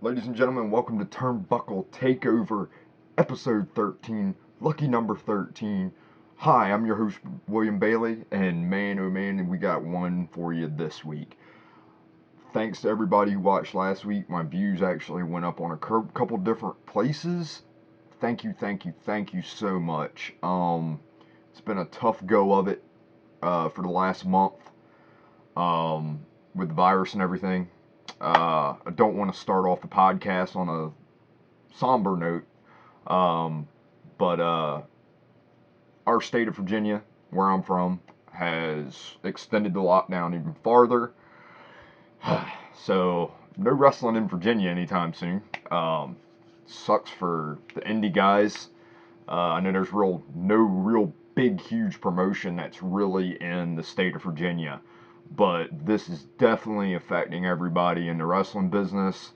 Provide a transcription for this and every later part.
Ladies and gentlemen, welcome to Turnbuckle Takeover, episode 13, lucky number 13. Hi, I'm your host, William Bailey, and man, oh man, we got one for you this week. Thanks to everybody who watched last week. My views actually went up on a couple different places. Thank you so much. It's been a tough go of it for the last month with the virus and everything. I don't want to start off the podcast on a somber note, but our state of Virginia, where I'm from, has extended the lockdown even farther. So, no wrestling in Virginia anytime soon. Sucks for the indie guys. I know there's no real big, huge promotion that's really in the state of Virginia. But this is definitely affecting everybody in the wrestling business.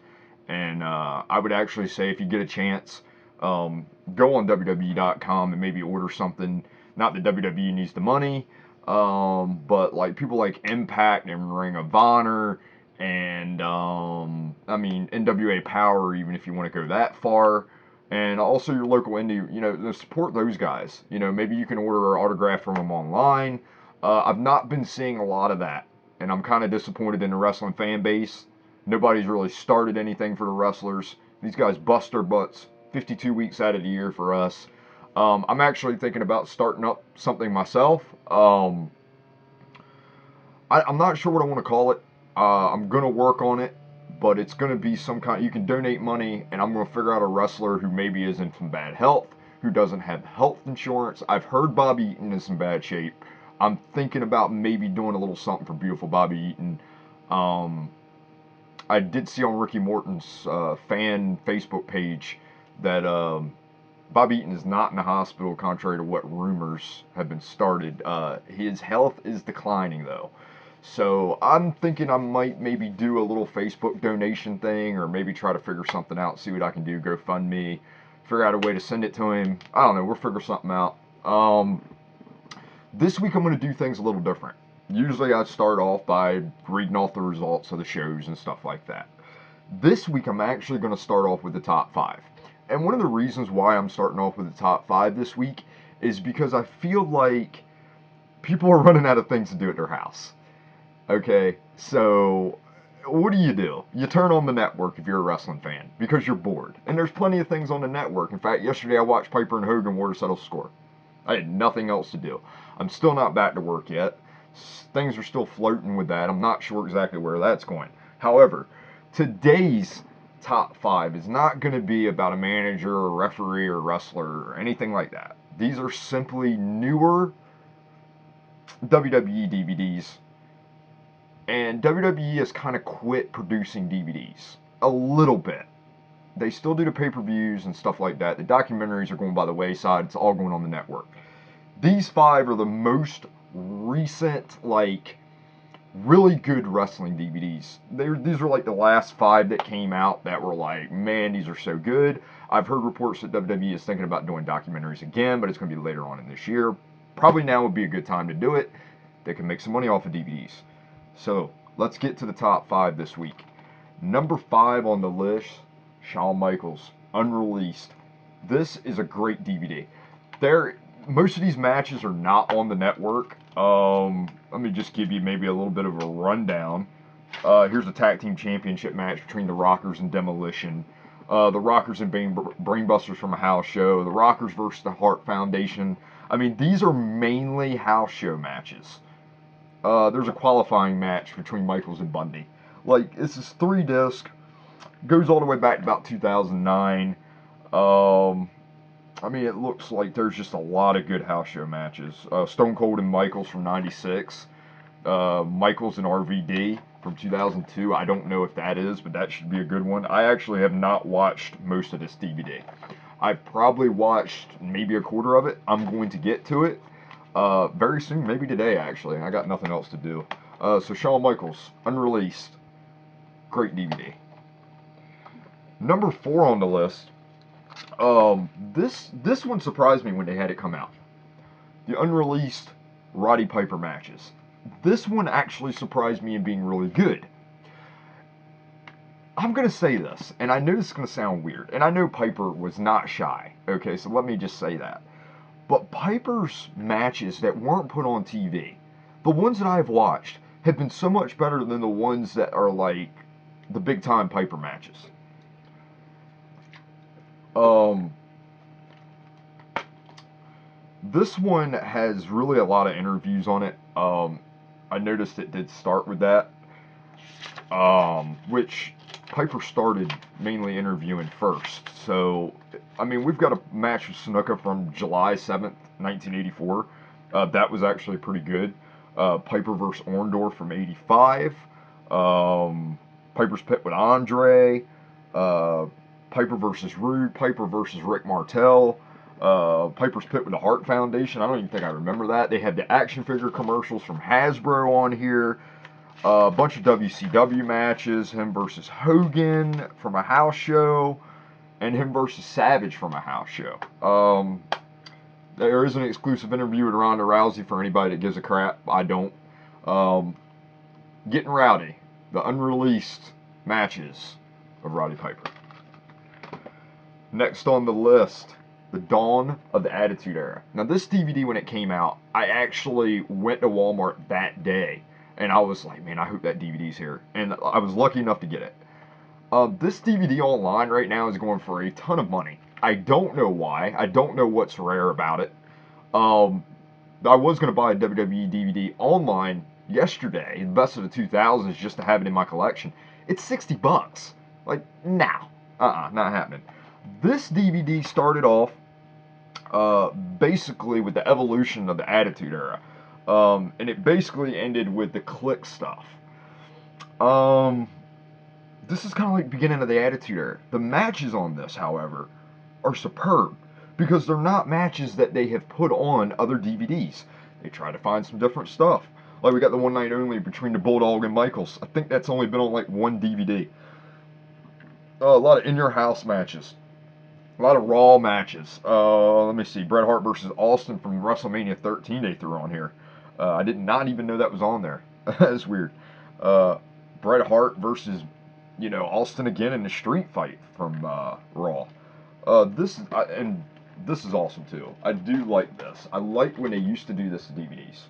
And I would actually say if you get a chance, go on WWE.com and maybe order something. Not that WWE needs the money, but like people like Impact and Ring of Honor and NWA Power, even if you want to go that far. And also your local indie, support those guys. Maybe you can order an autograph from them online. I've not been seeing a lot of that, and I'm kind of disappointed in the wrestling fan base. Nobody's really started anything for the wrestlers. These guys bust their butts 52 weeks out of the year for us. I'm actually thinking about starting up something myself. I'm not sure what I want to call it. I'm going to work on it, but it's going to be some kind. You can donate money, and I'm going to figure out a wrestler who maybe is in some bad health, who doesn't have health insurance. I've heard Bobby Eaton is in bad shape. I'm thinking about maybe doing a little something for beautiful Bobby Eaton. I did see on Ricky Morton's fan Facebook page that Bobby Eaton is not in the hospital, contrary to what rumors have been started. His health is declining, though. So I'm thinking I might maybe do a little Facebook donation thing, or maybe try to figure something out, see what I can do, GoFundMe, figure out a way to send it to him. I don't know, we'll figure something out. This week I'm going to do things a little different. Usually I start off by reading off the results of the shows and stuff like that. This week I'm actually going to start off with the top 5. And one of the reasons why I'm starting off with the top 5 this week is because I feel like people are running out of things to do at their house. Okay, so what do? You turn on the network if you're a wrestling fan because you're bored. And there's plenty of things on the network. In fact, yesterday I watched Piper and Hogan War to Settle Score. I had nothing else to do. I'm still not back to work yet. Things are still floating with that. I'm not sure exactly where that's going. However, today's top 5 is not going to be about a manager or referee or wrestler or anything like that. These are simply newer WWE DVDs. And WWE has kind of quit producing DVDs. A little bit. They still do the pay-per-views and stuff like that. The documentaries are going by the wayside. It's all going on the network. These 5 are the most recent, really good wrestling DVDs. These are like the last 5 that came out that were like, man, these are so good. I've heard reports that WWE is thinking about doing documentaries again, but it's going to be later on in this year. Probably now would be a good time to do it. They can make some money off of DVDs. So, let's get to the top 5 this week. Number 5 on the list, Shawn Michaels, Unreleased. This is a great DVD. Most of these matches are not on the network. Let me just give you maybe a little bit of a rundown. Here's a tag team championship match between the Rockers and Demolition. The Rockers and Brainbusters from a house show. The Rockers versus the Hart Foundation. These are mainly house show matches. There's a qualifying match between Michaels and Bundy. This is 3 disc. Goes all the way back to about 2009. It looks like there's just a lot of good house show matches. Stone Cold and Michaels from 96. Michaels and RVD from 2002. I don't know if that is, but that should be a good one. I actually have not watched most of this DVD. I've probably watched maybe a quarter of it. I'm going to get to it very soon, maybe today actually. I got nothing else to do. So Shawn Michaels, Unreleased. Great DVD. Number 4 on the list. This one surprised me when they had it come out. The Unreleased Roddy Piper matches. This one actually surprised me in being really good. I'm going to say this, and I know this is going to sound weird, and I know Piper was not shy, okay, so let me just say that. But Piper's matches that weren't put on TV, the ones that I've watched, have been so much better than the ones that are like the big time Piper matches. Um, this one has really a lot of interviews on it. I noticed it did start with that, which Piper started mainly interviewing first. So, I mean, we've got a match with Snuka from July 7th, 1984. That was actually pretty good. Piper versus Orndorff from 85. Piper's Pit with Andre. Piper versus Rude. Piper versus Rick Martel. Piper's Pit with the Hart Foundation. I don't even think I remember that. They had the action figure commercials from Hasbro on here. A bunch of WCW matches. Him versus Hogan from a house show. And him versus Savage from a house show. There is an exclusive interview with Ronda Rousey for anybody that gives a crap. I don't. Getting Rowdy. The unreleased matches of Roddy Piper. Next on the list, The Dawn of the Attitude Era. Now, this DVD, when it came out, I actually went to Walmart that day, and I was like, man, I hope that DVD's here. And I was lucky enough to get it. This DVD online right now is going for a ton of money. I don't know why. I don't know what's rare about it. I was going to buy a WWE DVD online yesterday, the best of the 2000s, just to have it in my collection. It's $60. Like, nah. Not happening. This DVD started off basically with the evolution of the Attitude Era. And it basically ended with the Click stuff. This is kind of like the beginning of the Attitude Era. The matches on this, however, are superb because they're not matches that they have put on other DVDs. They try to find some different stuff. Like we got the One Night Only between the Bulldog and Michaels. I think that's only been on like one DVD. A lot of In Your House matches. A lot of Raw matches. Let me see. Bret Hart versus Austin from WrestleMania 13 they threw on here. I did not even know that was on there. That's weird. Bret Hart versus, Austin again in the street fight from Raw. This is awesome too. I do like this. I like when they used to do this to DVDs.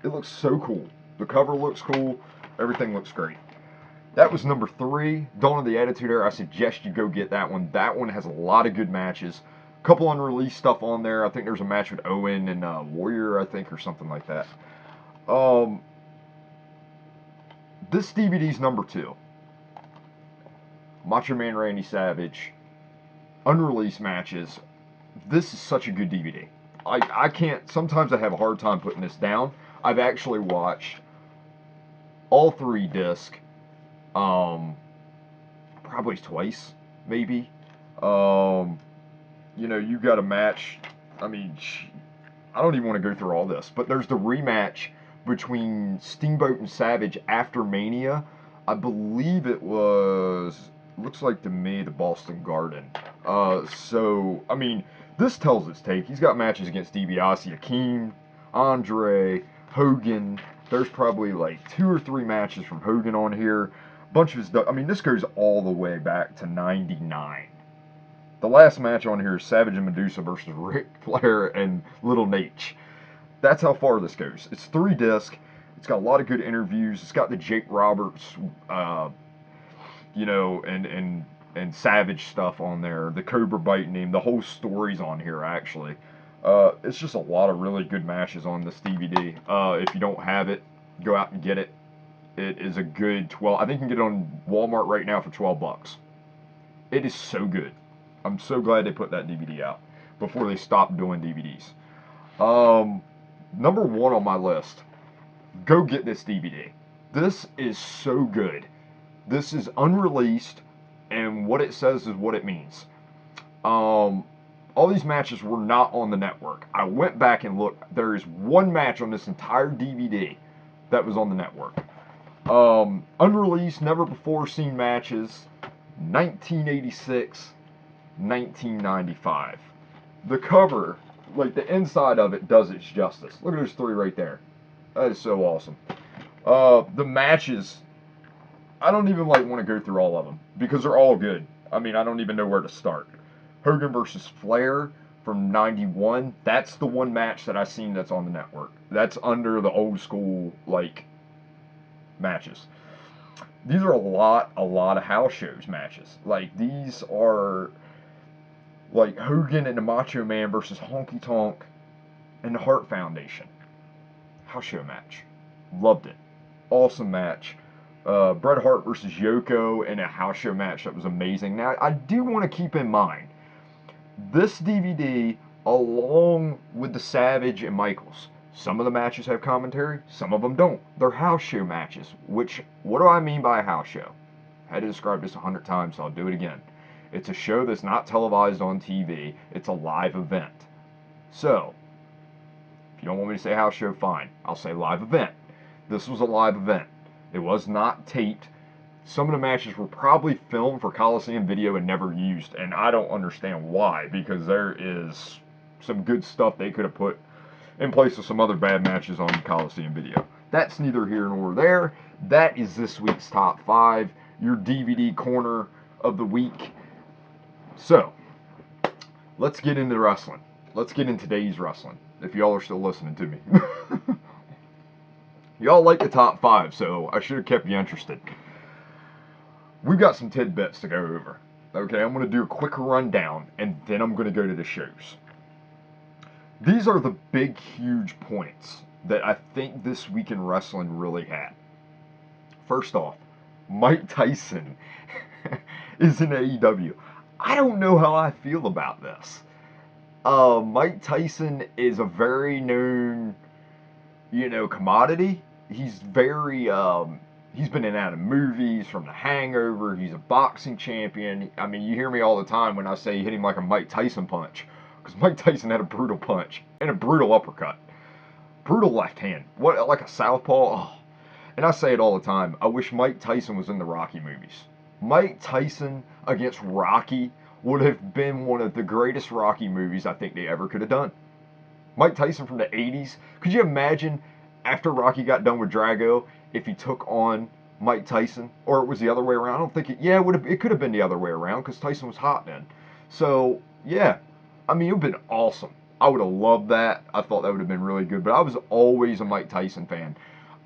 It looks so cool. The cover looks cool. Everything looks great. That was number 3, Dawn of the Attitude Era. I suggest you go get that one. That one has a lot of good matches. A couple unreleased stuff on there. I think there's a match with Owen and Warrior, I think, or something like that. This DVD's number 2. Macho Man Randy Savage. Unreleased matches. This is such a good DVD. I can't, sometimes I have a hard time putting this down. I've actually watched all 3 discs. Probably twice, maybe. You got a match. I mean, I don't even want to go through all this, but there's the rematch between Steamboat and Savage after Mania. I believe it was, looks like to me, the Boston Garden. So, I mean, this tells its take. He's got matches against DiBiase, Akeem, Andre, Hogan. There's probably like 2 or 3 matches from Hogan on here. Bunch of his stuff. I mean, this goes all the way back to '99. The last match on here is Savage and Medusa versus Ric Flair and Little Nate. That's how far this goes. It's 3 discs. It's got a lot of good interviews. It's got the Jake Roberts, and Savage stuff on there. The Cobra biting him. The whole story's on here, actually. It's just a lot of really good matches on this DVD. If you don't have it, go out and get it. It is a good 12. I think you can get it on Walmart right now for $12. It is so good. I'm so glad they put that DVD out before they stopped doing DVDs. Number 1 on my list. Go get this DVD. This is so good. This is unreleased, and what it says is what it means. All these matches were not on the network. I went back and looked. There is one match on this entire DVD that was on the network. Unreleased, never before seen matches, 1986, 1995. The cover, like the inside of it, does its justice. Look at those 3 right there. That is so awesome. The matches I don't even like want to go through all of them because they're all good. I mean, I don't even know where to start. Hogan versus Flair from '91. That's the one match that I seen that's on the network. That's under the old school like matches. These are a lot of house shows matches. Like these are like Hogan and the Macho Man versus Honky Tonk and the Hart Foundation. House show match. Loved it. Awesome match. Bret Hart versus Yoko in a house show match that was amazing. Now, I do want to keep in mind this DVD, along with the Savage and Michaels, some of the matches have commentary, some of them don't. They're house show matches, which, what do I mean by a house show? I had to describe this 100 times, so I'll do it again. It's a show that's not televised on TV, it's a live event. So, if you don't want me to say house show, fine. I'll say live event. This was a live event. It was not taped. Some of the matches were probably filmed for Coliseum Video and never used, and I don't understand why, because there is some good stuff they could have put in place of some other bad matches on Coliseum Video. That's neither here nor there. That is this week's top 5, your DVD corner of the week. So, let's get into wrestling. Let's get into today's wrestling, if y'all are still listening to me. Y'all like the top 5, so I should have kept you interested. We've got some tidbits to go over. Okay, I'm going to do a quick rundown, and then I'm going to go to the shows. These are the big, huge points that I think this week in wrestling really had. First off, Mike Tyson is in AEW. I don't know how I feel about this. Mike Tyson is a very known, commodity. He's very, he's been in and out of movies, from The Hangover. He's a boxing champion. I mean, you hear me all the time when I say hit him like a Mike Tyson punch. Because Mike Tyson had a brutal punch and a brutal uppercut. Brutal left hand. What, like a southpaw? Oh. And I say it all the time. I wish Mike Tyson was in the Rocky movies. Mike Tyson against Rocky would have been one of the greatest Rocky movies I think they ever could have done. Mike Tyson from the 80s. Could you imagine after Rocky got done with Drago if he took on Mike Tyson? Or it was the other way around? I don't think it could have been the other way around because Tyson was hot then. So, yeah. I mean, it would have been awesome. I would have loved that. I thought that would have been really good. But I was always a Mike Tyson fan.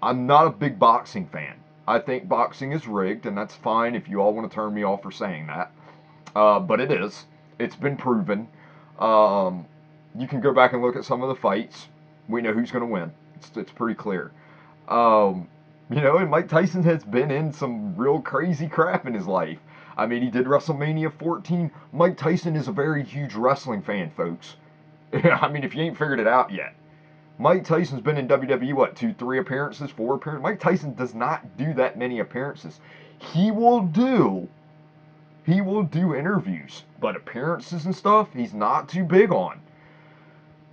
I'm not a big boxing fan. I think boxing is rigged, and that's fine if you all want to turn me off for saying that. But it is. It's been proven. You can go back and look at some of the fights. We know who's going to win. It's pretty clear. And Mike Tyson has been in some real crazy crap in his life. I mean, he did WrestleMania 14. Mike Tyson is a very huge wrestling fan, folks. I mean, if you ain't figured it out yet. Mike Tyson's been in WWE, what, 2, 3 appearances, 4 appearances? Mike Tyson does not do that many appearances. He will do interviews, but appearances and stuff, he's not too big on.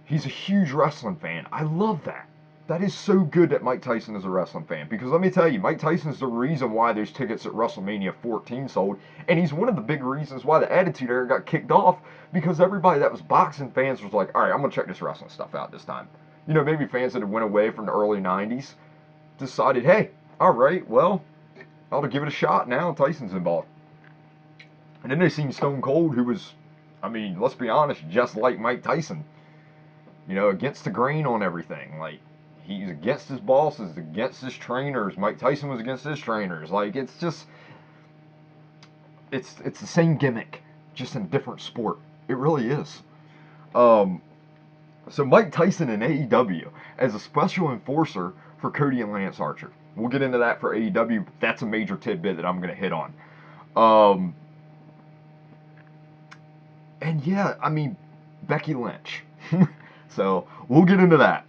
He's a huge wrestling fan. I love that. That is so good that Mike Tyson is a wrestling fan. Because let me tell you, Mike Tyson's the reason why those tickets at WrestleMania 14 sold. And he's one of the big reasons why the Attitude Era got kicked off. Because everybody that was boxing fans was like, alright, I'm going to check this wrestling stuff out this time. Maybe fans that had went away from the early 90s decided, hey, alright, well, I'll give it a shot now. Tyson's involved. And then they seen Stone Cold, who was, I mean, let's be honest, just like Mike Tyson. Against the grain on everything. Like, he's against his bosses, against his trainers. Mike Tyson was against his trainers. Like, it's just, it's the same gimmick, just in a different sport. It really is. So Mike Tyson in AEW as a special enforcer for Cody and Lance Archer. We'll get into that for AEW. But that's a major tidbit that I'm going to hit on. And yeah, I mean, Becky Lynch. So we'll get into that.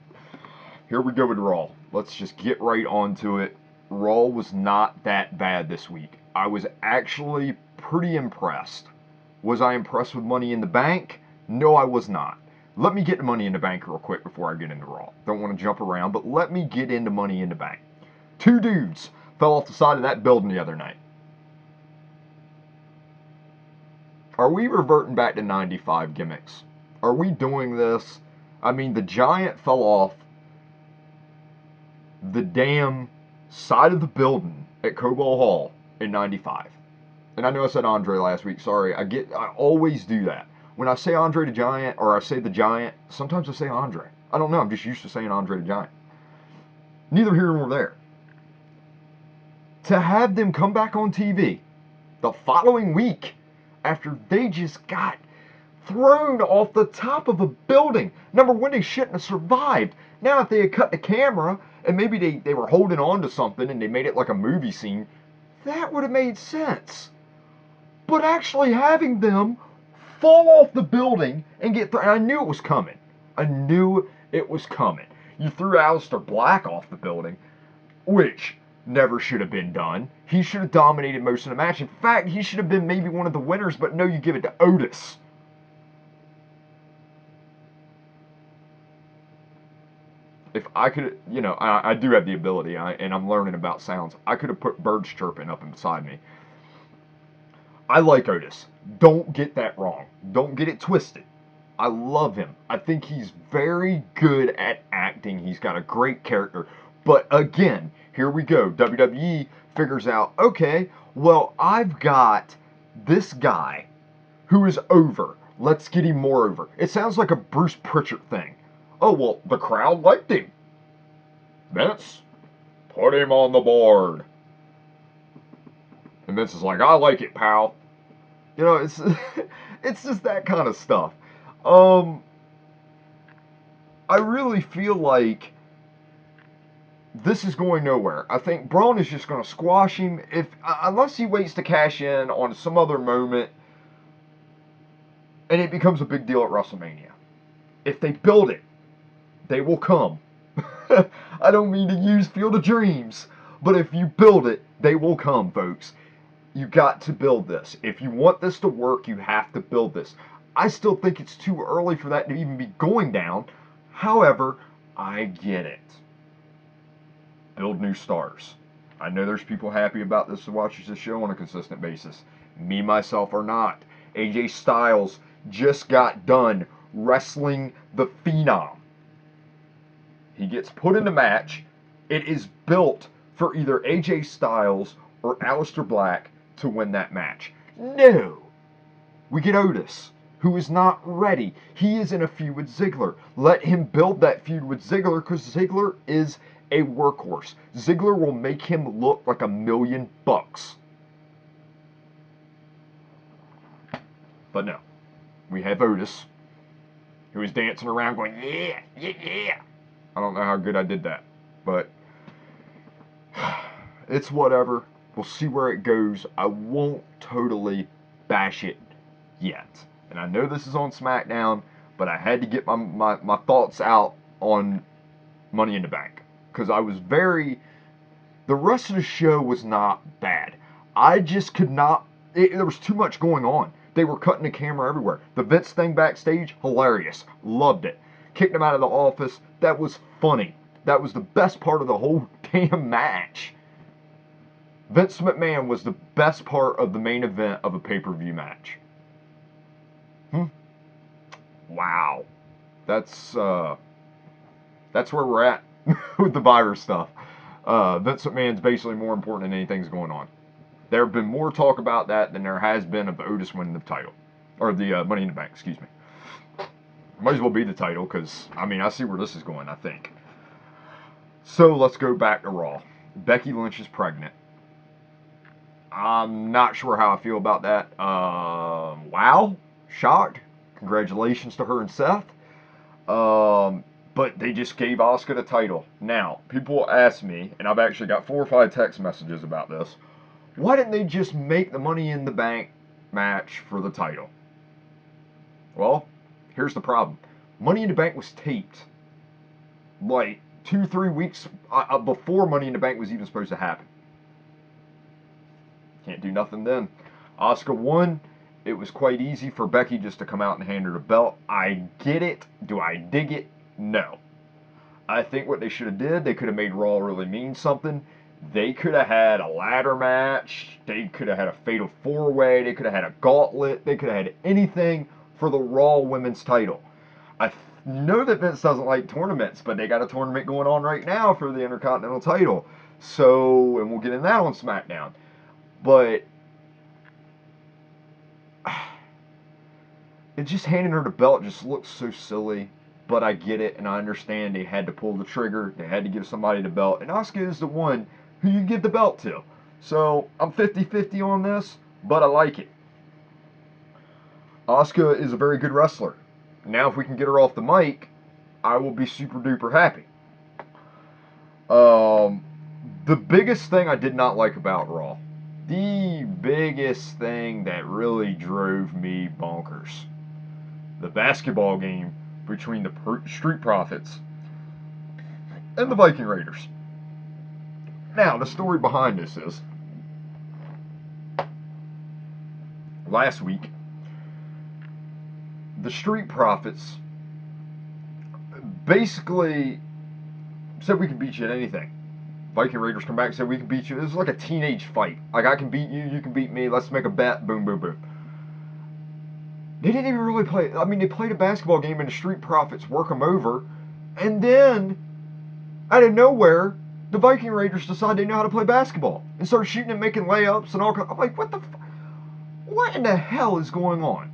Here we go with Raw. Let's just get right onto it. Raw was not that bad this week. I was actually pretty impressed. Was I impressed with Money in the Bank? No, I was not. Let me get to Money in the Bank real quick before I get into Raw. Don't want to jump around, but let me get into Money in the Bank. 2 dudes fell off the side of that building the other night. Are we reverting back to 95 gimmicks? Are we doing this? I mean, the Giant fell off the damn side of the building at Cobo Hall in 95. And I know I said Andre last week. Sorry. I always do that. When I say Andre the Giant or I say the Giant, sometimes I say Andre. I don't know. I'm just used to saying Andre the Giant. Neither here nor there. To have them come back on TV the following week after they just got thrown off the top of a building. Number one, they shouldn't have survived. Now, if they had cut the camera and maybe they were holding on to something and they made it like a movie scene, that would have made sense. But actually having them fall off the building and get thrown, I knew it was coming. I knew it was coming. You threw Aleister Black off the building, which never should have been done. He should have dominated most of the match. In fact, he should have been maybe one of the winners, but no, you give it to Otis. If I could, I do have the ability, and I'm learning about sounds. I could have put birds chirping up beside me. I like Otis. Don't get that wrong. Don't get it twisted. I love him. I think he's very good at acting. He's got a great character. But again, here we go. WWE figures out, okay, well, I've got this guy who is over. Let's get him more over. It sounds like a Bruce Pritchard thing. Oh, well, the crowd liked him. Vince, put him on the board. And Vince is like, I like it, pal. It's it's just that kind of stuff. I really feel like this is going nowhere. I think Braun is just going to squash him unless he waits to cash in on some other moment and it becomes a big deal at WrestleMania. If they build it, they will come. I don't mean to use Field of Dreams, but if you build it, they will come, folks. You got to build this. If you want this to work, you have to build this. I still think it's too early for that to even be going down. However, I get it. Build new stars. I know there's people happy about this who watches the show on a consistent basis. Me, myself, are not. AJ Styles just got done wrestling the Phenom. He gets put in the match. It is built for either AJ Styles or Aleister Black to win that match. No! We get Otis, who is not ready. He is in a feud with Ziggler. Let him build that feud with Ziggler because Ziggler is a workhorse. Ziggler will make him look like $1,000,000. But no. We have Otis, who is dancing around going, yeah, yeah, yeah. I don't know how good I did that, but it's whatever. We'll see where it goes. I won't totally bash it yet. And I know this is on SmackDown, but I had to get my thoughts out on Money in the Bank. Because I was the rest of the show was not bad. I just could not, there was too much going on. They were cutting the camera everywhere. The Vince thing backstage, hilarious. Loved it. Kicked him out of the office. That was funny. That was the best part of the whole damn match. Vince McMahon was the best part of the main event of a pay-per-view match. Wow. That's where we're at with the virus stuff. Vince McMahon's basically more important than anything's going on. There have been more talk about that than there has been of Otis winning the title. Or the Money in the Bank, excuse me. Might as well be the title, because, I see where this is going, I think. So, let's go back to Raw. Becky Lynch is pregnant. I'm not sure how I feel about that. Wow. Shocked. Congratulations to her and Seth. But they just gave Asuka the title. Now, people ask me, and I've actually got 4 or 5 text messages about this, why didn't they just make the Money in the Bank match for the title? Well, here's the problem. Money in the Bank was taped like 2-3 weeks before Money in the Bank was even supposed to happen. Can't do nothing then. Asuka won. It was quite easy for Becky just to come out and hand her the belt. I get it. Do I dig it? No. I think what they should have did, they could have made Raw really mean something. They could have had a ladder match. They could have had a fatal 4-way. They could have had a gauntlet. They could have had anything for the Raw Women's title. I know that Vince doesn't like tournaments, but they got a tournament going on right now for the Intercontinental title. So, and we'll get in that on SmackDown. But it just handing her the belt just looks so silly. But I get it, and I understand they had to pull the trigger. They had to give somebody the belt. And Asuka is the one who you give the belt to. So I'm 50-50 on this, but I like it. Asuka is a very good wrestler. Now, if we can get her off the mic, I will be super duper happy. The biggest thing I did not like about Raw, the biggest thing that really drove me bonkers, the basketball game between the Street Profits and the Viking Raiders. Now, the story behind this is, last week, the Street Profits basically said we can beat you at anything. Viking Raiders come back and said we can beat you. It was like a teenage fight. Like, I can beat you, you can beat me, let's make a bet, boom, boom, boom. They didn't even really play. I mean, they played a basketball game and the Street Profits work them over. And then, out of nowhere, the Viking Raiders decide they know how to play basketball and start shooting and making layups and all. I'm like, what in the hell is going on?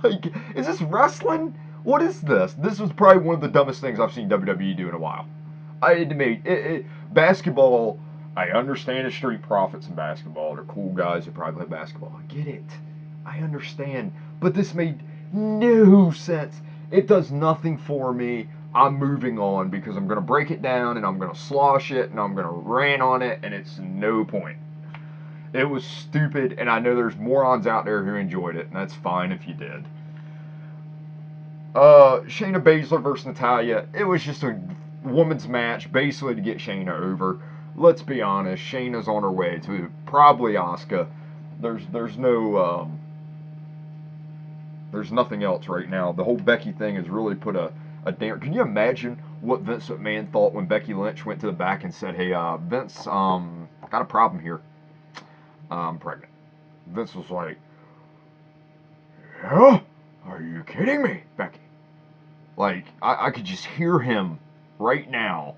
Like, is this wrestling? What is this? This was probably one of the dumbest things I've seen WWE do in a while. I admit, basketball, I understand the Street Profits in basketball. They're cool guys who probably play basketball. I get it. I understand. But this made no sense. It does nothing for me. I'm moving on because I'm going to break it down and I'm going to slosh it and I'm going to rant on it, and it's no point. It was stupid, and I know there's morons out there who enjoyed it, and that's fine if you did. Shayna Baszler versus Natalya. It was just a women's match, basically to get Shayna over. Let's be honest, Shayna's on her way to probably Asuka. There's nothing else right now. The whole Becky thing has really put a damn. Can you imagine what Vince McMahon thought when Becky Lynch went to the back and said, "Hey, Vince, got a problem here. I'm pregnant." Vince was like, "Yeah? Are you kidding me, Becky?" Like, I could just hear him right now.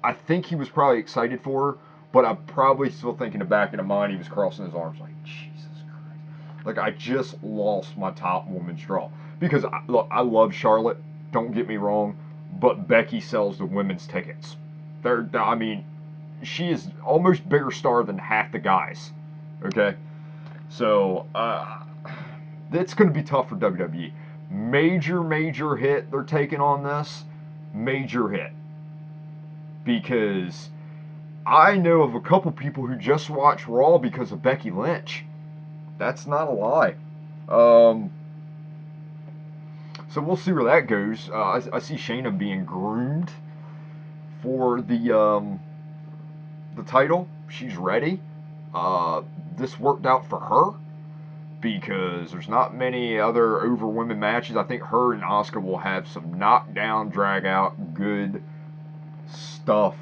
I think he was probably excited for her, but I'm probably still thinking in the back of the mind he was crossing his arms like, Jesus Christ. Like, I just lost my top woman's draw. Because, look, I love Charlotte, don't get me wrong, but Becky sells the women's tickets. I mean, she is almost bigger star than half the guys. Okay? So, it's going to be tough for WWE. Major hit they're taking on this. Major hit. Because I know of a couple people who just watch Raw because of Becky Lynch. That's not a lie. So we'll see where that goes. I see Shayna being groomed for the title. She's ready. This worked out for her because there's not many other over women matches. I think her and Asuka will have some knockdown, drag out, good stuff.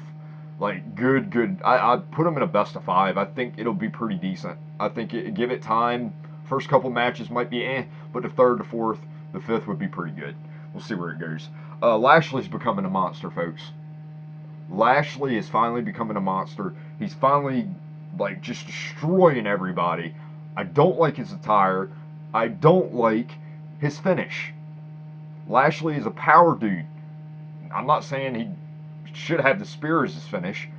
Like, good. I'd put them in a best of 5. I think it'll be pretty decent. I think give it time. First couple matches might be but the third, the fourth, the fifth would be pretty good. We'll see where it goes. Lashley's becoming a monster, folks. Lashley is finally becoming a monster. He's finally, like, just destroying everybody. I don't like his attire. I don't like his finish. Lashley is a power dude. I'm not saying he should have the spear as his finish,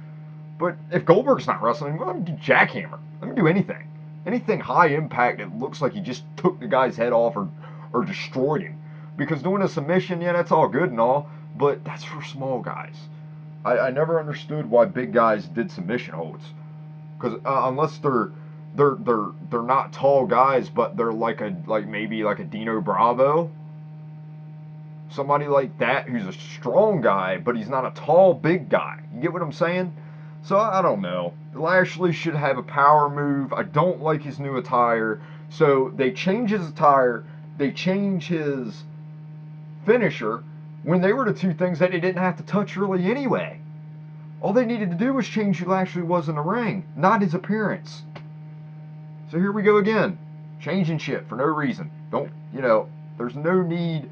but if Goldberg's not wrestling, well, let me do jackhammer. Let me do anything. Anything high impact that looks like he just took the guy's head off or destroyed him. Because doing a submission, yeah, that's all good and all, but that's for small guys. I never understood why big guys did submission holds. Because unless they're not tall guys, but they're maybe like a Dino Bravo. Somebody like that who's a strong guy, but he's not a tall, big guy. You get what I'm saying? So, I don't know. Lashley should have a power move. I don't like his new attire. So, they change his attire. They change his finisher when they were the two things that they didn't have to touch really anyway. All they needed to do was change who Lashley was in the ring, not his appearance. So, here we go again. Changing shit for no reason. There's no need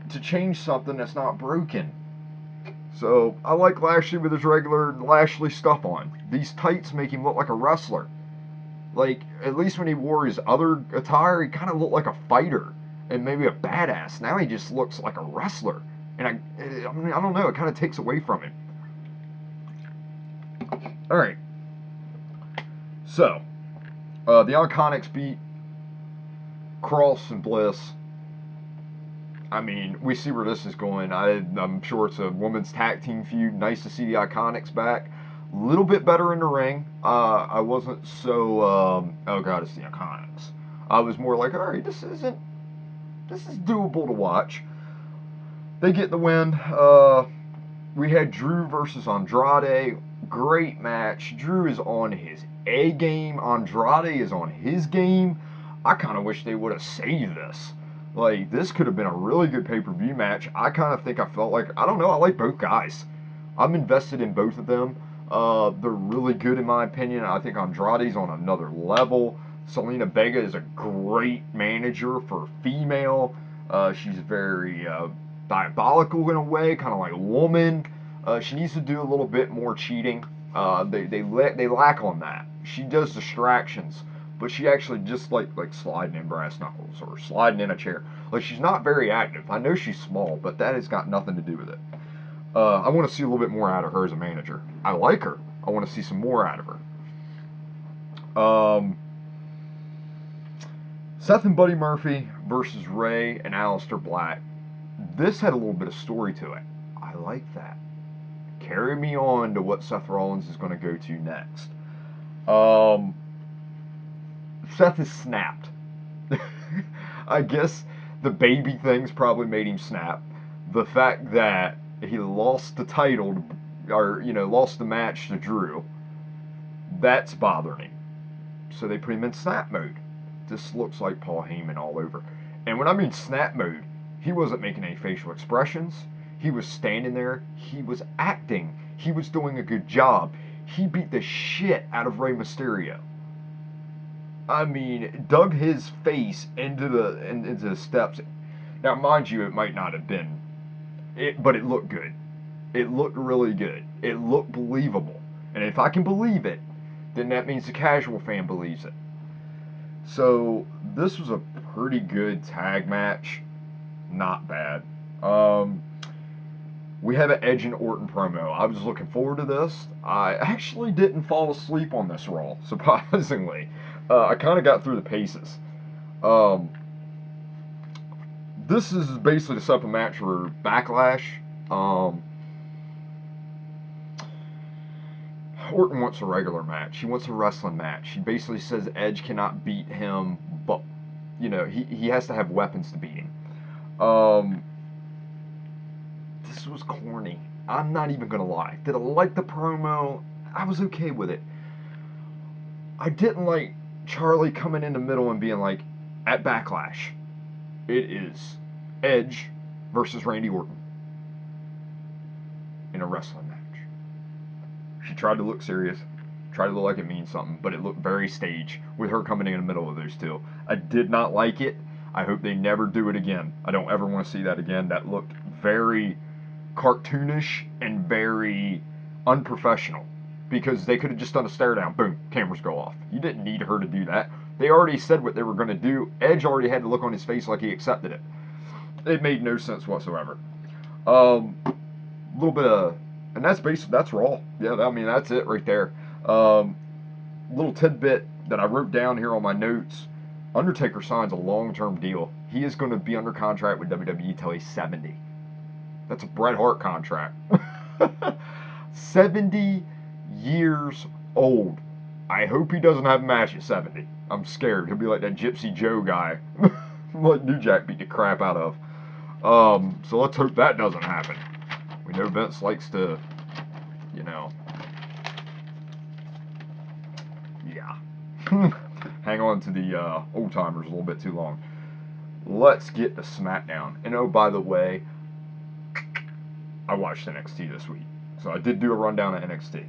to change something that's not broken. So I like Lashley with his regular Lashley stuff on. These tights make him look like a wrestler. Like, at least when he wore his other attire, he kind of looked like a fighter and maybe a badass. Now he just looks like a wrestler. And I mean, I don't know, it kind of takes away from him. All right. So, the Iconics beat Cross and Bliss. I mean, we see where this is going. I'm sure it's a women's tag team feud. Nice to see the Iconics back. A little bit better in the ring. I wasn't so, oh god, it's the Iconics. I was more like, all right, this is doable to watch. They get the win. We had Drew versus Andrade. Great match. Drew is on his A game. Andrade is on his game. I kind of wish they would have saved this. Like, this could have been a really good pay-per-view match. I kind of think I felt like, I don't know, I like both guys. I'm invested in both of them. They're really good in my opinion. I think Andrade's on another level. Selena Vega is a great manager for female. She's very diabolical in a way, kind of like a woman. She needs to do a little bit more cheating. They lack on that. She does distractions, but she actually just like sliding in brass knuckles or sliding in a chair. Like, she's not very active. I know she's small, but that has got nothing to do with it. I want to see a little bit more out of her as a manager. I like her. I want to see some more out of her. Seth and Buddy Murphy versus Ray and Aleister Black. This had a little bit of story to it. I like that. Carry me on to what Seth Rollins is going to go to next. Seth is snapped. I guess the baby things probably made him snap. The fact that he lost the title, or, lost the match to Drew, that's bothering him. So they put him in snap mode. This looks like Paul Heyman all over. And when I mean snap mode, he wasn't making any facial expressions. He was standing there. He was acting. He was doing a good job. He beat the shit out of Rey Mysterio. I mean, dug his face into the steps. Now, mind you, it might not have been it, but it looked good. It looked really good. It looked believable. And if I can believe it, then that means the casual fan believes it. So this was a pretty good tag match. Not bad. We have an Edge and Orton promo. I was looking forward to this. I actually didn't fall asleep on this Raw, surprisingly. I kind of got through the paces. This is basically the set up a match for Backlash. Orton wants a regular match. He wants a wrestling match. He basically says Edge cannot beat him, but he has to have weapons to beat him. This was corny. I'm not even gonna lie. Did I like the promo? I was okay with it. I didn't like Charlie coming in the middle and being like, at Backlash, it is Edge versus Randy Orton in a wrestling match. She tried to look serious, tried to look like it means something, but it looked very staged with her coming in the middle of those two. I did not like it. I hope they never do it again. I don't ever want to see that again. That looked very cartoonish and very unprofessional, because they could have just done a stare down. Boom, cameras go off. You didn't need her to do that. They already said what they were going to do. Edge already had the look on his face like he accepted it. It made no sense whatsoever. Little bit of, and that's Raw. Yeah, I mean, that's it right there. Little tidbit that I wrote down here on my notes. Undertaker signs a long-term deal. He is going to be under contract with WWE till he's 70. That's a Bret Hart contract. 70 years old. I hope he doesn't have a match at 70. I'm scared. He'll be like that Gypsy Joe guy. What New Jack beat the crap out of. So let's hope that doesn't happen. We know Vince likes to, yeah. Hang on to the old timers a little bit too long. Let's get to SmackDown. And oh, by the way, I watched NXT this week, so I did do a rundown of NXT.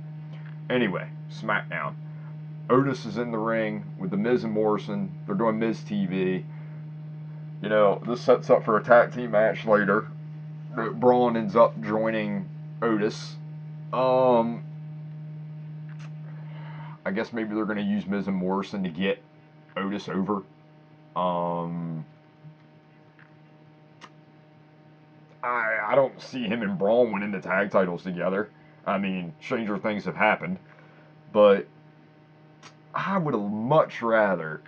Anyway, SmackDown. Otis is in the ring with The Miz and Morrison. They're doing Miz TV. This sets up for a tag team match later. Braun ends up joining Otis. I guess maybe they're going to use Miz and Morrison to get Otis over. I don't see him and Braun winning the tag titles together. I mean, stranger things have happened, but I would have much rather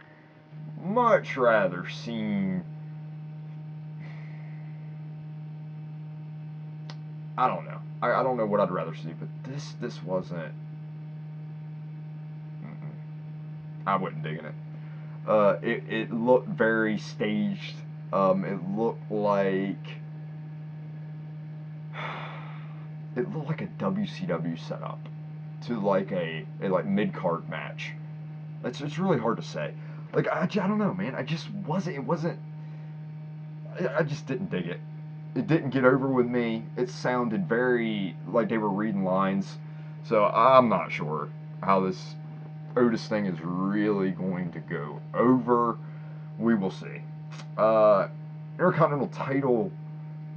seen. I don't know. I don't know what I'd rather see, but this wasn't. I wasn't digging it. It looked very staged. It looked like a WCW setup to like a like mid card match. It's really hard to say. Like I don't know, man. I just wasn't. It wasn't. I just didn't dig it. It didn't get over with me. It sounded very like they were reading lines. So I'm not sure how this Otis thing is really going to go over. We will see. Uh, Intercontinental title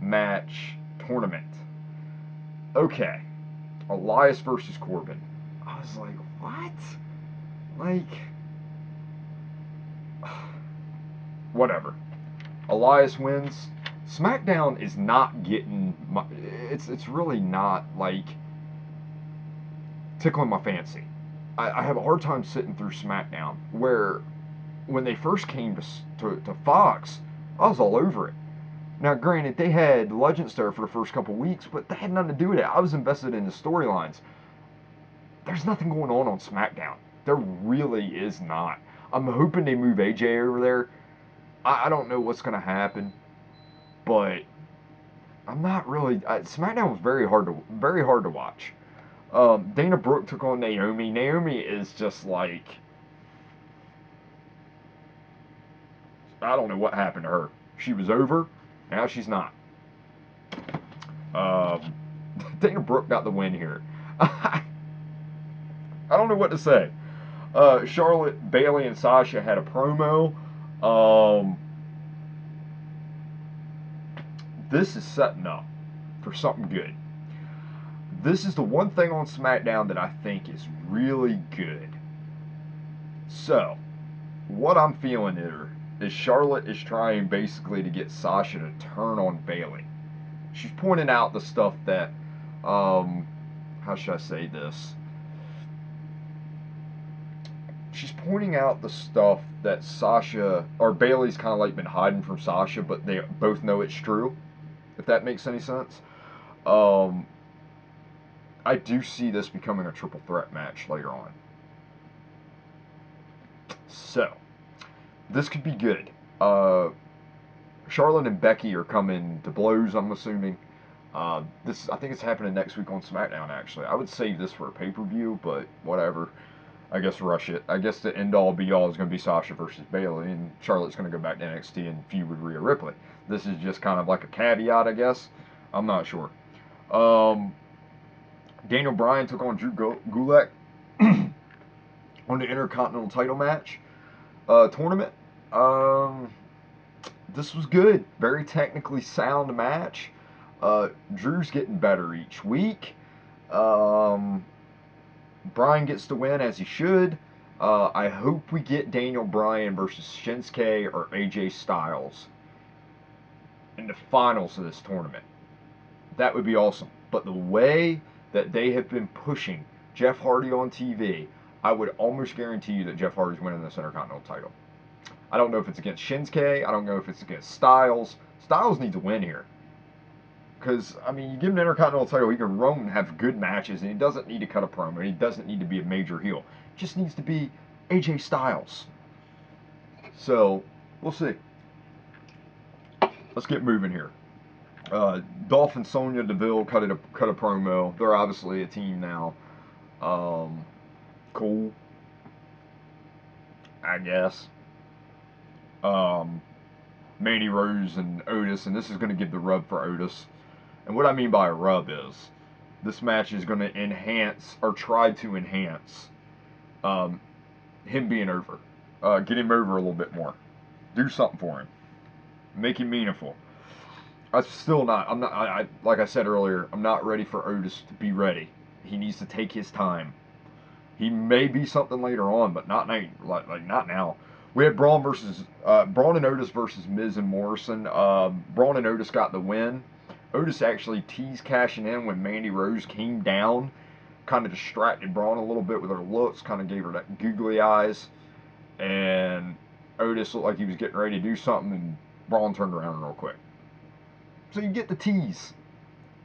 match tournament. Okay. Elias versus Corbin. I was like, what? Like, whatever. Elias wins. SmackDown is not getting my. It's really not like tickling my fancy. I have a hard time sitting through SmackDown where when they first came to Fox, I was all over it. Now, granted, they had Legends there for the first couple weeks, but that had nothing to do with it. I was invested in the storylines. There's nothing going on SmackDown. There really is not. I'm hoping they move AJ over there. I don't know what's going to happen, but I'm not really. SmackDown was very hard to watch. Dana Brooke took on Naomi. Naomi is just like, I don't know what happened to her. She was over. Now she's not. Um, Dana Brooke got the win here. I don't know what to say. Charlotte, Bayley, and Sasha had a promo. This is setting up for something good. This is the one thing on SmackDown that I think is really good. So, what I'm feeling here is Charlotte is trying basically to get Sasha to turn on Bayley. She's pointing out the stuff that, how should I say this? She's pointing out the stuff that Sasha, or Bayley's kind of like been hiding from Sasha, but they both know it's true, if that makes any sense. I do see this becoming a triple threat match later on. So, this could be good. Charlotte and Becky are coming to blows, I'm assuming. I think it's happening next week on SmackDown, actually. I would save this for a pay-per-view, but whatever. I guess rush it. I guess the end-all be-all is going to be Sasha versus Bayley, and Charlotte's going to go back to NXT and feud with Rhea Ripley. This is just kind of like a caveat, I guess. I'm not sure. Daniel Bryan took on Drew Gulak on the Intercontinental title match tournament. This was good. Very technically sound match. Drew's getting better each week. Bryan gets the win as he should. I hope we get Daniel Bryan versus Shinsuke or AJ Styles in the finals of this tournament. That would be awesome. But the way that they have been pushing Jeff Hardy on TV, I would almost guarantee you that Jeff Hardy's winning this Intercontinental title. I don't know if it's against Shinsuke. I don't know if it's against Styles. Styles needs a win here. Because, I mean, you give him an Intercontinental title, he can roam and have good matches, and he doesn't need to cut a promo, and he doesn't need to be a major heel. He just needs to be AJ Styles. So, we'll see. Let's get moving here. Dolph and Sonya Deville cut a promo. They're obviously a team now. Cool, I guess. Mandy Rose and Otis, and this is going to give the rub for Otis. And what I mean by a rub is this match is going to enhance or try to enhance him being over. Get him over a little bit more. Do something for him. Make him meaningful. Like I said earlier, I'm not ready for Otis to be ready. He needs to take his time. He may be something later on, but not now. Like not now. We had Braun and Otis versus Miz and Morrison. Braun and Otis got the win. Otis actually teased cashing in when Mandy Rose came down, kind of distracted Braun a little bit with her looks, kind of gave her that googly eyes, and Otis looked like he was getting ready to do something, and Braun turned around real quick. So you get the tease.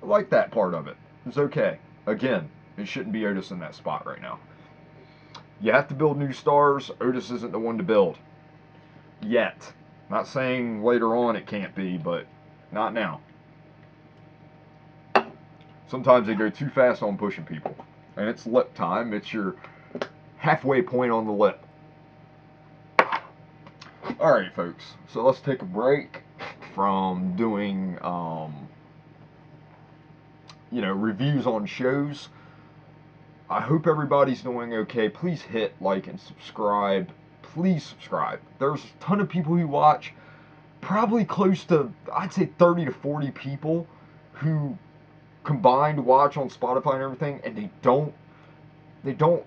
I like that part of it. It's okay. Again, it shouldn't be Otis in that spot right now. You have to build new stars. Otis isn't the one to build. Yet. Not saying later on it can't be, but not now. Sometimes they go too fast on pushing people. And it's lip time. It's your halfway point on the lip. Alright, folks. So let's take a break from doing, reviews on shows. I hope everybody's doing okay. Please hit like and subscribe. Please subscribe. There's a ton of people who watch. Probably close to, I'd say 30 to 40 people who combined watch on Spotify and everything, and they don't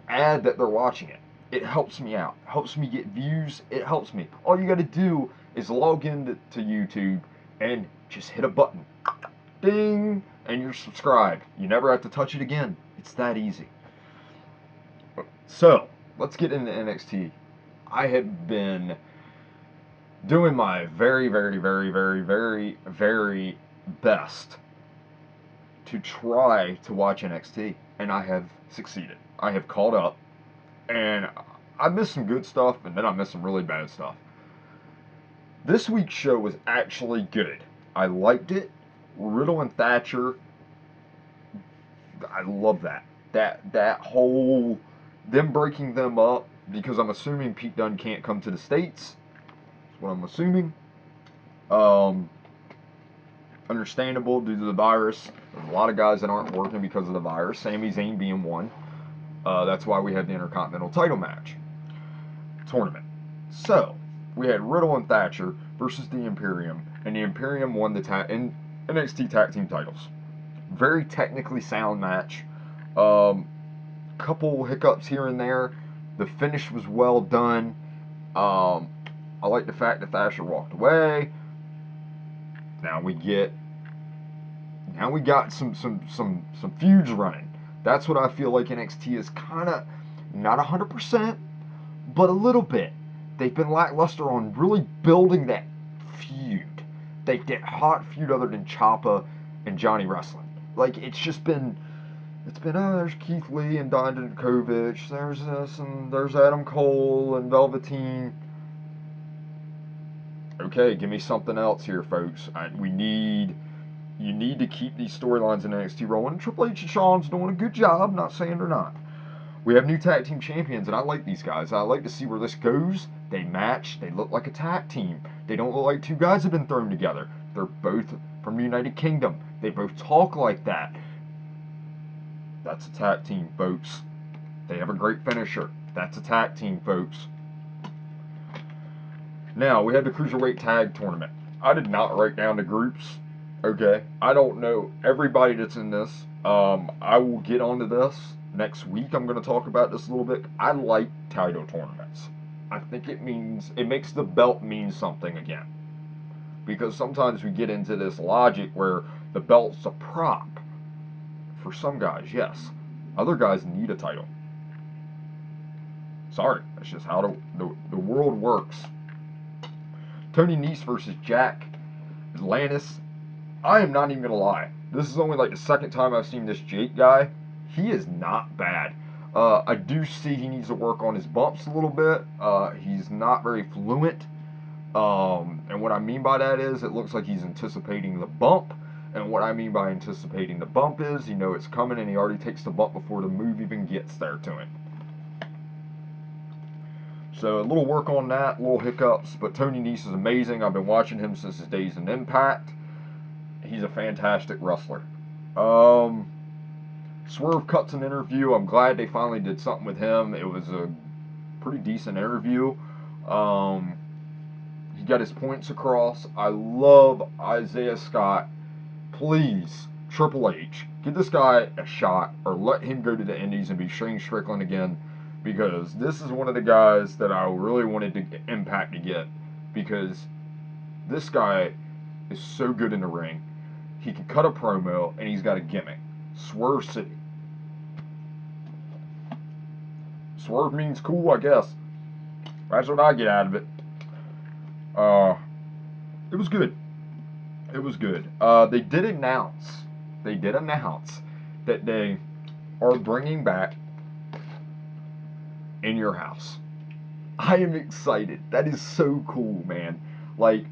add that they're watching it. It helps me out. It helps me get views. It helps me. All you got to do is log in to YouTube and just hit a button. Ding! And you're subscribed. You never have to touch it again. It's that easy. So, let's get into NXT. I have been doing my very, very, very, very, very, very best to try to watch NXT, and I have succeeded. I have caught up, and I missed some good stuff, and then I missed some really bad stuff. This week's show was actually good. I liked it. Riddle and Thatcher, I love that. That whole, them breaking them up, because I'm assuming Pete Dunne can't come to the States. That's what I'm assuming. Understandable due to the virus. There's a lot of guys that aren't working because of the virus. Sami Zayn being one. That's why we had the Intercontinental title match tournament. So, we had Riddle and Thatcher versus the Imperium, and the Imperium won the NXT Tag Team titles. Very technically sound match. Couple hiccups here and there. The finish was well done. I like the fact that Thatcher walked away. Now we got some feuds running. That's what I feel like NXT is kind of not 100%, but a little bit. They've been lackluster on really building that feud. That hot feud other than Ciampa and Johnny Wrestling. Like it's been there's Keith Lee and Don Dijakovic, there's this and there's Adam Cole and Velveteen. Okay, give me something else here, folks. You need to keep these storylines in NXT rolling. Triple H and Shawn's doing a good job, not saying they're not. We have new tag team champions, and I like these guys. I like to see where this goes. They match. They look like a tag team. They don't look like two guys have been thrown together. They're both from the United Kingdom. They both talk like that. That's a tag team, folks. They have a great finisher. That's a tag team, folks. Now, we had the Cruiserweight Tag Tournament. I did not write down the groups. Okay? I don't know everybody that's in this. I will get onto this next week. I'm going to talk about this a little bit. I like title tournaments. I think it makes the belt mean something again. Because sometimes we get into this logic where the belt's a prop. For some guys, yes. Other guys need a title. Sorry, that's just how the world works. Tony Nese versus Jack Atlantis. I am not even going to lie. This is only like the second time I've seen this Jake guy. He is not bad. I do see he needs to work on his bumps a little bit. He's not very fluent. And what I mean by that is it looks like he's anticipating the bump. And what I mean by anticipating the bump is, it's coming and he already takes the bump before the move even gets there to him. So a little work on that, little hiccups, but Tony Nese is amazing. I've been watching him since his days in Impact. He's a fantastic wrestler. Swerve cuts an interview. I'm glad they finally did something with him. It was a pretty decent interview. He got his points across. I love Isaiah Scott. Please, Triple H, give this guy a shot or let him go to the Indies and be Shane Strickland again. because this is one of the guys that I really wanted to Impact to get, because this guy is so good in the ring. He can cut a promo, and he's got a gimmick. Swerve City. Swerve means cool, I guess. That's what I get out of it. It was good. It was good. They did announce that they are bringing back In Your House. I am excited. That is so cool, man. Like,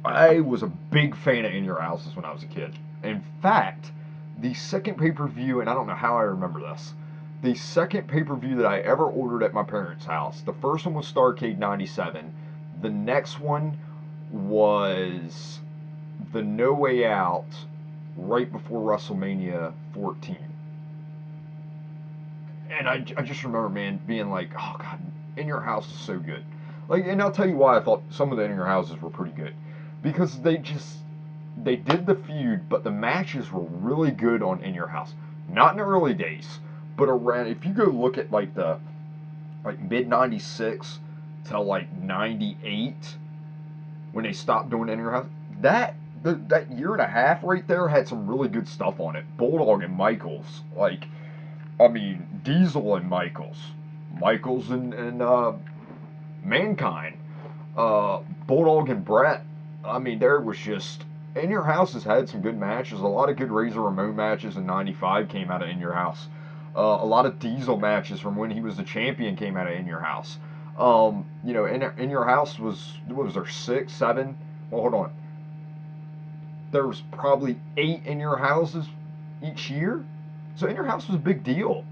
I was a big fan of In Your Houses when I was a kid. In fact, the second pay-per-view, and I don't know how I remember this, the second pay-per-view that I ever ordered at my parents' house, the first one was Starrcade 97. The next one was the No Way Out right before WrestleMania 14. And I just remember, man, being like, oh, God, In Your House is so good. Like, and I'll tell you why I thought some of the In Your Houses were pretty good. Because they did the feud, but the matches were really good on In Your House. Not in the early days, but around, if you go look at like the mid 96 till like 98, when they stopped doing In Your House, that year and a half right there had some really good stuff on it. Bulldog and Michaels, like, I mean, Diesel and Michaels and Mankind, Bulldog and Brett. I mean, there was just, In Your House has had some good matches. A lot of good Razor Ramon matches in '95 came out of In Your House. A lot of Diesel matches from when he was the champion came out of In Your House. In Your House was, what was there, 6, 7? Well, hold on. There was probably 8 In Your Houses each year. So In Your House was a big deal.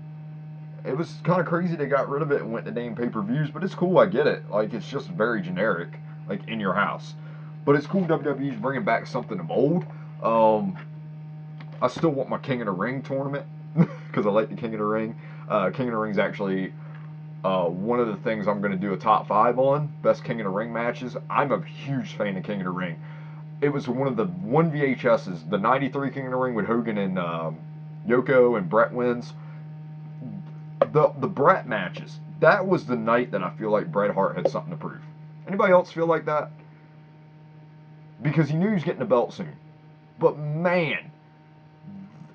It was kind of crazy they got rid of it and went to name pay-per-views, but it's cool, I get it. Like, it's just very generic, like In Your House. But it's cool WWE's bringing back something of old. I still want my King of the Ring tournament, because I like the King of the Ring. King of the Ring's actually one of the things I'm going to do a top 5 on, best King of the Ring matches. I'm a huge fan of King of the Ring. It was one of the VHSs, the 93 King of the Ring with Hogan and Yoko and Brett wins. The Bret matches, that was the night that I feel like Bret Hart had something to prove. Anybody else feel like that? Because he knew he was getting the belt soon. But man,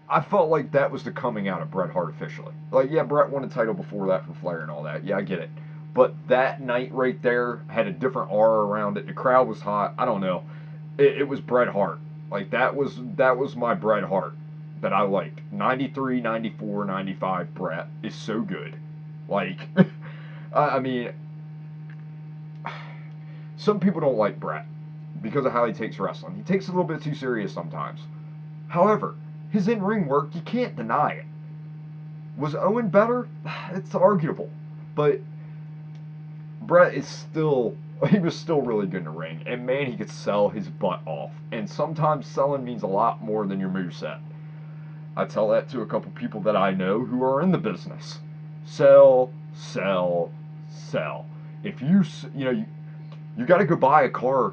I felt like that was the coming out of Bret Hart officially. Like, yeah, Bret won a title before that from Flair and all that. Yeah, I get it. But that night right there had a different aura around it. The crowd was hot. I don't know. It was Bret Hart. Like, that was my Bret Hart that I liked. 93, 94, 95 Bret is so good. Like, I mean, some people don't like Bret because of how he takes wrestling. He takes it a little bit too serious sometimes. However, his in-ring work, you can't deny it. Was Owen better? It's arguable. But Bret is still, he was still really good in the ring. And man, he could sell his butt off. And sometimes selling means a lot more than your moveset. I tell that to a couple people that I know who are in the business. Sell, sell, sell. If you got to go buy a car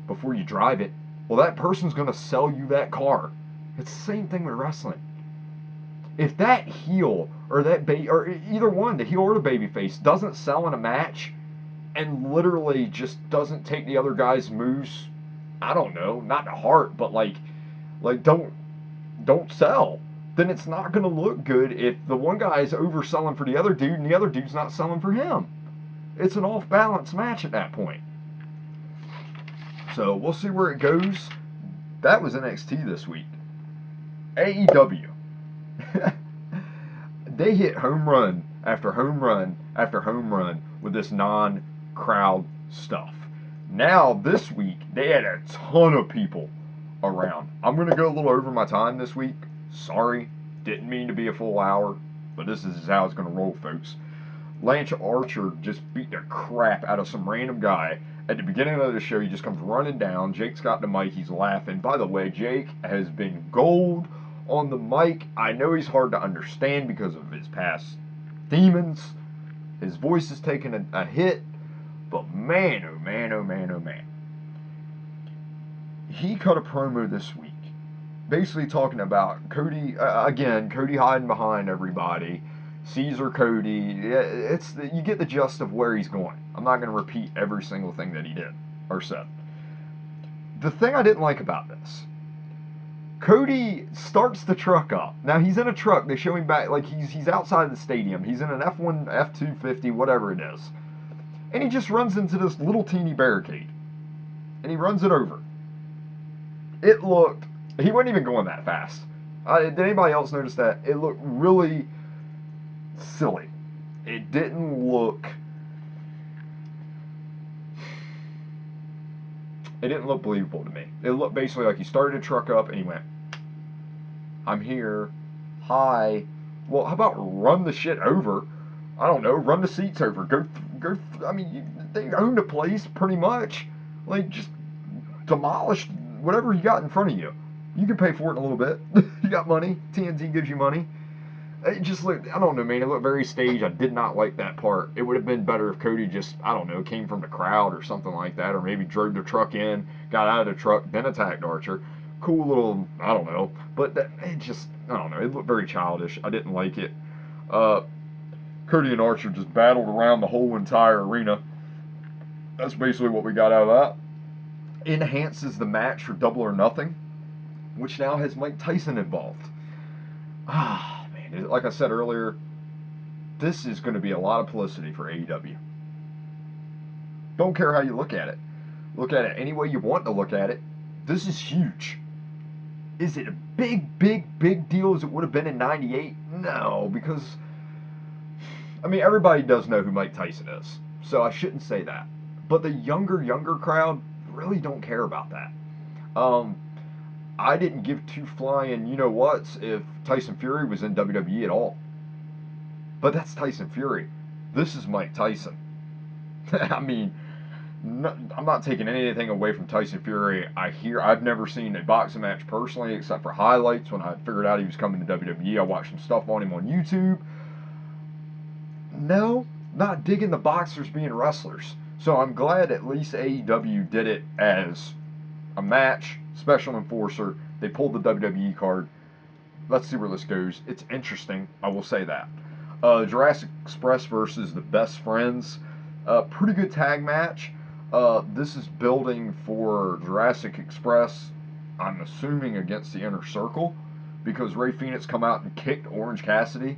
before you drive it. Well, that person's going to sell you that car. It's the same thing with wrestling. If that heel or or either one, the heel or the babyface, doesn't sell in a match and literally just doesn't take the other guy's moves, I don't know, not to heart, but like don't sell, then it's not going to look good if the one guy is overselling for the other dude and the other dude's not selling for him. It's an off-balance match at that point. So we'll see where it goes. That was NXT this week. AEW. They hit home run after home run after home run with this non-crowd stuff. Now, this week, they had a ton of people around. I'm going to go a little over my time this week. Sorry, didn't mean to be a full hour, but this is how it's going to roll, folks. Lance Archer just beat the crap out of some random guy. At the beginning of the show, he just comes running down. Jake's got the mic. He's laughing. By the way, Jake has been gold on the mic. I know he's hard to understand because of his past demons. His voice is taking a hit. But man, oh man, oh man, oh man. He cut a promo this week, basically talking about Cody, again, Cody hiding behind everybody, Caesar Cody. You get the gist of where he's going. I'm not going to repeat every single thing that he did or said. The thing I didn't like about this, Cody starts the truck up. Now he's in a truck. They show him back like he's outside the stadium. He's in an F1, F250, whatever it is, and he just runs into this little teeny barricade, and he runs it over. It looked. He wasn't even going that fast. Did anybody else notice that? It looked really silly. It didn't look. It didn't look believable to me. It looked basically like he started a truck up and he went, "I'm here. Hi." Well, how about run the shit over? I don't know. Run the seats over. Go. I mean, they own the place pretty much. Like, just demolish whatever you got in front of you. You can pay for it in a little bit. You got money. TNT gives you money. It just looked, I don't know, man. It looked very staged. I did not like that part. It would have been better if Cody just, I don't know, came from the crowd or something like that, or maybe drove the truck in, got out of the truck, then attacked Archer. Cool little, I don't know. But it just, I don't know. It looked very childish. I didn't like it. Cody and Archer just battled around the whole entire arena. That's basically what we got out of that. Enhances the match for Double or Nothing, which now has Mike Tyson involved. Man, like I said earlier, this is going to be a lot of publicity for AEW. Don't care how you look at it. Look at it any way you want to look at it. This is huge. Is it a big deal as it would have been in '98? No, because, I mean, everybody does know who Mike Tyson is, so I shouldn't say that. But the younger crowd really don't care about that. I didn't give two flying you-know-whats if Tyson Fury was in WWE at all. But that's Tyson Fury. This is Mike Tyson. I mean, I'm not taking anything away from Tyson Fury. I've never seen a boxing match personally except for highlights when I figured out he was coming to WWE. I watched some stuff on him on YouTube. No, not digging the boxers being wrestlers. So I'm glad at least AEW did it as a match, special enforcer. They pulled the WWE card. Let's see where this goes. It's interesting, I will say that. Jurassic Express versus the Best Friends. Pretty good tag match. This is building for Jurassic Express, I'm assuming against the Inner Circle, because Rey Fenix come out and kicked Orange Cassidy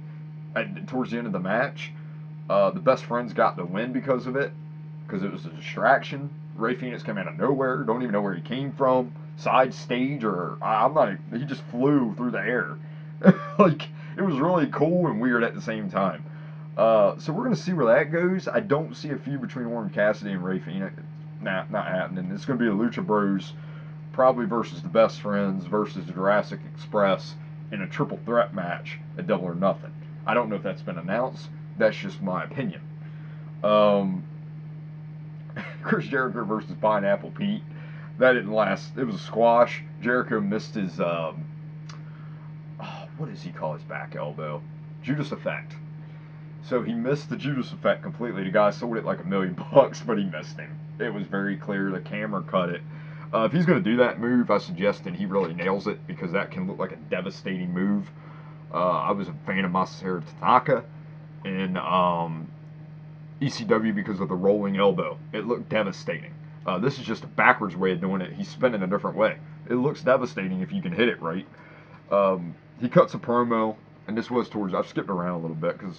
towards the end of the match. The Best Friends got the win because of it, because it was a distraction. Rey Fenix came out of nowhere, don't even know where he came from, side stage, or he just flew through the air. Like, it was really cool and weird at the same time. So we're going to see where that goes. I don't see a feud between Orange Cassidy and Rey Fenix. Not happening. It's going to be the Lucha Bros, probably versus the Best Friends versus Jurassic Express in a triple threat match at Double or Nothing. I don't know if that's been announced. That's just my opinion. Chris Jericho versus Pineapple Pete. That didn't last. It was a squash. Jericho missed his, what does he call his back elbow? Judas Effect. So he missed the Judas Effect completely. The guy sold it like $1 million, but he missed him. It was very clear. The camera cut it. If he's going to do that move, I suggest that he really nails it, because that can look like a devastating move. I was a fan of Masaharu Tanaka in ECW because of the rolling elbow. It looked devastating. This is just a backwards way of doing it. He's spinning a different way. It looks devastating if you can hit it right. He cuts a promo, and this was towards, I've skipped around a little bit because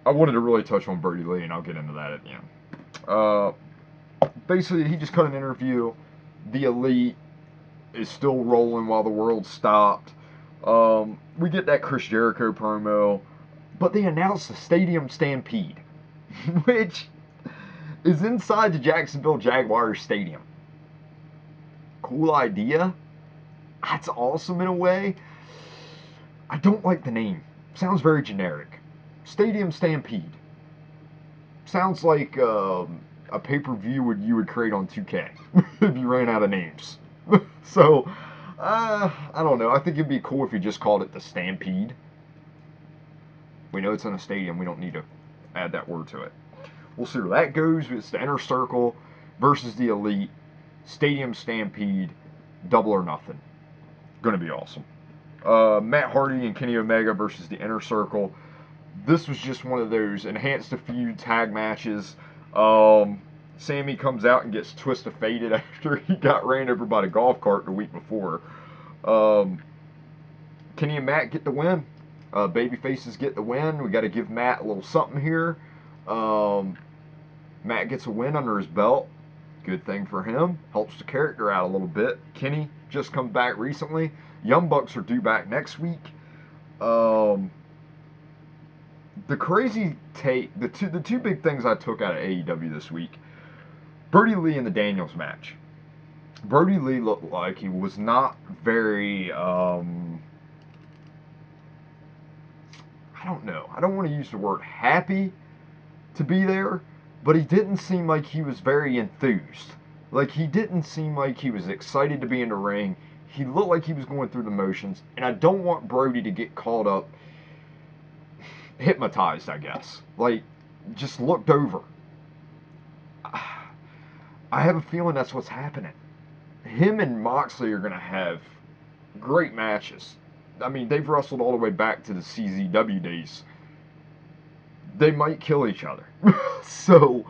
I wanted to really touch on Brody Lee, and I'll get into that at the end. Basically, he just cut an interview. The Elite is still rolling while the world stopped. We get that Chris Jericho promo, but they announced the Stadium Stampede, which is inside the Jacksonville Jaguars Stadium. Cool idea. That's awesome in a way. I don't like the name. Sounds very generic. Stadium Stampede. Sounds like a pay-per-view you would create on 2K if you ran out of names. So, I don't know. I think it'd be cool if you just called it the Stampede. We know it's in a stadium. We don't need to add that word to it. We'll see where that goes. It's the Inner Circle versus the Elite. Stadium Stampede. Double or Nothing. Going to be awesome. Matt Hardy and Kenny Omega versus the Inner Circle. This was just one of those enhance the feud tag matches. Sammy comes out and gets twisted faded after he got ran over by the golf cart the week before. Um, Kenny and Matt get the win. Baby faces get the win. We got to give Matt a little something here. Um, Matt gets a win under his belt. Good thing for him. Helps the character out a little bit. Kenny just come back recently. Young Bucks are due back next week. Um, the crazy take, the two big things I took out of AEW this week: Brody Lee and the Daniels match. Brody Lee looked like he was not very. I don't know. I don't want to use the word happy to be there, but he didn't seem like he was very enthused. Like, he didn't seem like he was excited to be in the ring. He looked like he was going through the motions, and I don't want Brody to get caught up, hypnotized, I guess. Like, just looked over. I have a feeling that's what's happening. Him and Moxley are going to have great matches. I mean, they've wrestled all the way back to the CZW days. They might kill each other. So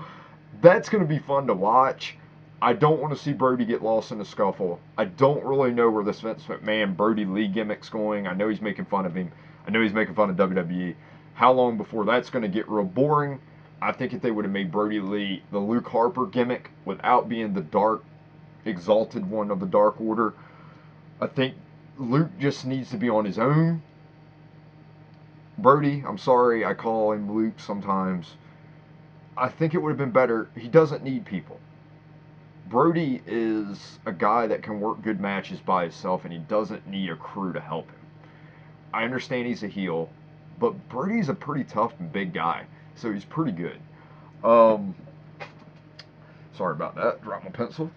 that's going to be fun to watch. I don't want to see Brody get lost in the scuffle. I don't really know where this Vince McMahon Brody Lee gimmick's going. I know he's making fun of him. I know he's making fun of WWE. How long before that's going to get real boring? I think if they would have made Brody Lee the Luke Harper gimmick without being the dark, exalted one of the Dark Order, I think Luke just needs to be on his own. Brody, I'm sorry, I call him Luke sometimes. I think it would have been better. He doesn't need people. Brody is a guy that can work good matches by himself, and he doesn't need a crew to help him. I understand he's a heel, but Brody's a pretty tough and big guy, so he's pretty good. Um, Sorry about that. Dropped my pencil.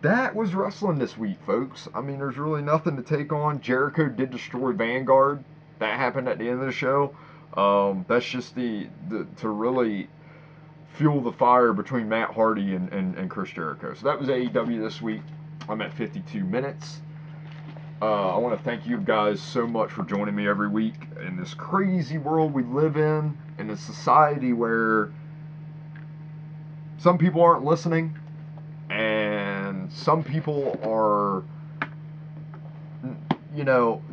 That was wrestling this week, folks. I mean, there's really nothing to take on. Jericho did destroy Vanguard. That happened at the end of the show. That's just the to really fuel the fire between Matt Hardy and Chris Jericho. So that was AEW this week. I'm at 52 minutes. I want to thank you guys so much for joining me every week in this crazy world we live in a society where some people aren't listening and some people are,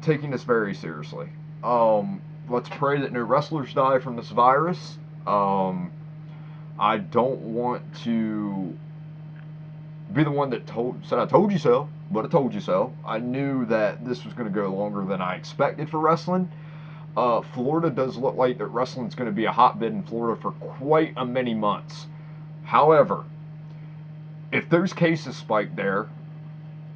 taking this very seriously. Let's pray that no wrestlers die from this virus. I don't want to be the one that said I told you so, but I told you so. I knew that this was going to go longer than I expected for wrestling. Florida does look like that wrestling's going to be a hotbed in Florida for quite a many months. However, if those cases spike there,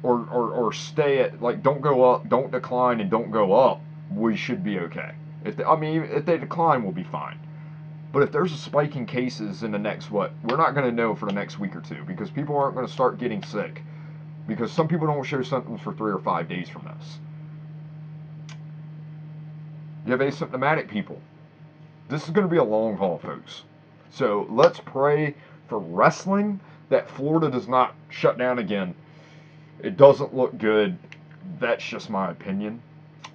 or stay at, like, don't go up, don't decline, and don't go up, we should be okay. If they decline, we'll be fine. But if there's a spike in cases in the next, we're not going to know for the next week or two, because people aren't going to start getting sick. Because some people don't show symptoms for 3 or 5 days from this. You have asymptomatic people. This is going to be a long haul, folks. So let's pray for wrestling that Florida does not shut down again. It doesn't look good. That's just my opinion.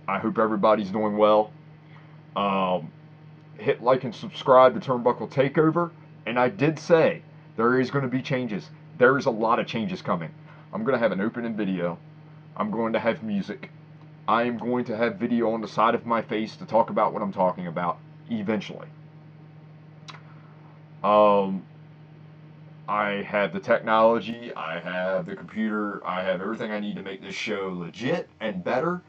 I hope everybody's doing well. Hit like and subscribe to Turnbuckle Takeover. And I did say there is going to be changes. There is a lot of changes coming. I'm going to have an opening video. I'm going to have music. I am going to have video on the side of my face to talk about what I'm talking about eventually. I have the technology, I have the computer, I have everything I need to make this show legit and better.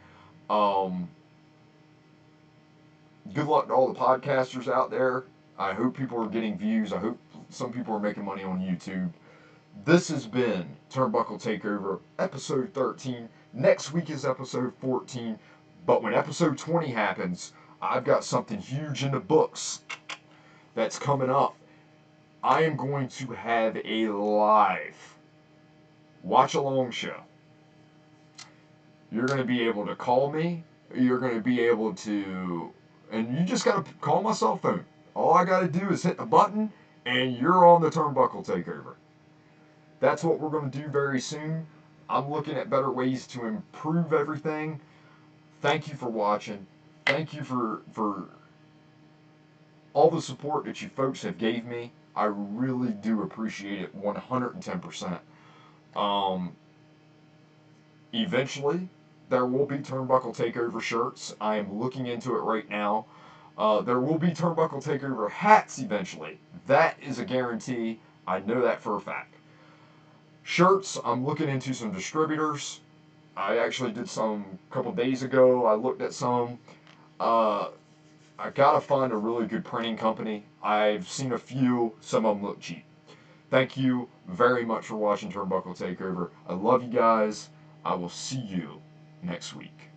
Good luck to all the podcasters out there. I hope people are getting views. I hope some people are making money on YouTube. This has been Turnbuckle Takeover, episode 13. Next week is episode 14. But when episode 20 happens, I've got something huge in the books that's coming up. I am going to have a live watch-along show. You're going to be able to call me. You're going to be able to... And you just got to call my cell phone. All I got to do is hit the button, and you're on the Turnbuckle Takeover. That's what we're going to do very soon. I'm looking at better ways to improve everything. Thank you for watching. thank you for all the support that you folks have gave me. I really do appreciate it 110%. Um, Eventually, there will be Turnbuckle Takeover shirts. I am looking into it right now. There will be Turnbuckle Takeover hats eventually. That is a guarantee. I know that for a fact. Shirts, I'm looking into some distributors. I actually did some a couple days ago. I looked at some. Uh, I gotta find a really good printing company. I've seen a few. Some of them look cheap. Thank you very much for watching Turnbuckle Takeover. I love you guys. I will see you next week.